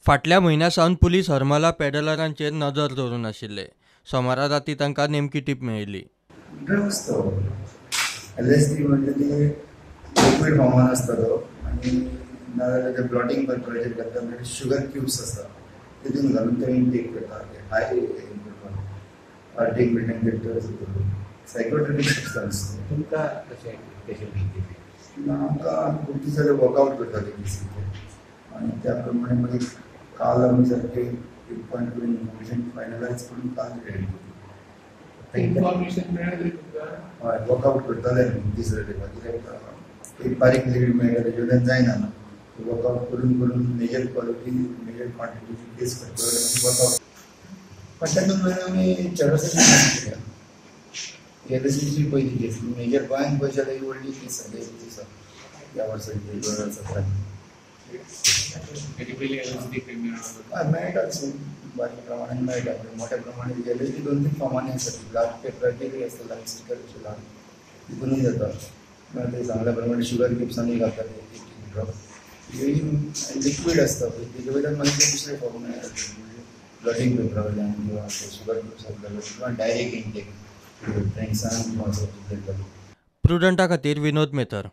फाटल्या म्हयन्यासावन पुलीस हरमला पेडलरांचेर नजर दवरून आशिल्ले. सोमारा राती तांकां नेमकी टीप मेळिल्ली. ड्रग्स तो LSD म्हणजे ते लिक्विड फॉर्मान असता तो आणि नाजाल्यार ते ब्लॉटिंग कंट्रोलाचेर करता म्हणजे शुगर क्यूब्स असता तितून घालून ते इनटेक करता हाय हार्टिंग बिल्डिंग करता सायकोट्रॉपिक सबस्टन्स. तुमकां कशें कशें आमकां खूब दीस जाले वर्कआवट करताले आणि त्या प्रमाणे मागीर काल आमी सारके एक पॉयंट करून इन्फॉर्मेशन फायनलायज करून काल रेडी केली. इन्फॉर्मेशन मेळ्ळी तुमकां? हय वर्कआवट करताले आमी दीस जाले कित्याक एक बारीक लिक्वीड मेळटा तेजे जायना ना वर्कआवट करून करून मेजर क्वॉलिटी मेजर क्वॉन्टिटीची केस करता वर्कआवट पण तातूंत आमी चेडोसाची LSDची पयली केस मेजर गोंयांत पळयत जाल्यार ही व्हडली केस आसा ह्या वर्साची 2017. मेळटाच बारीक प्रमाणान मेळटा मोठ्या प्रमाणान LSD 2-3 फॉर्मांनी आसता लार्ज पेपराचेरूय आसता लार्ज स्टिकरचे लार्ज तितूनय जाता ते सांगल्या प्रमाणे शुगर क्युब्सांनी घालतात ड्रग लिक्वीड असता पळय तेजे वयल्यान मागीर दुसरे फॉर्म मेळटा ब्लॉटिंग पेपरा वयल्यान किंवा शुगर क्युब्स किंवा डायरेक्ट इनटेक ड्रिंक्सान किंवा प्रुडंटा खातीर विनोद मेतर.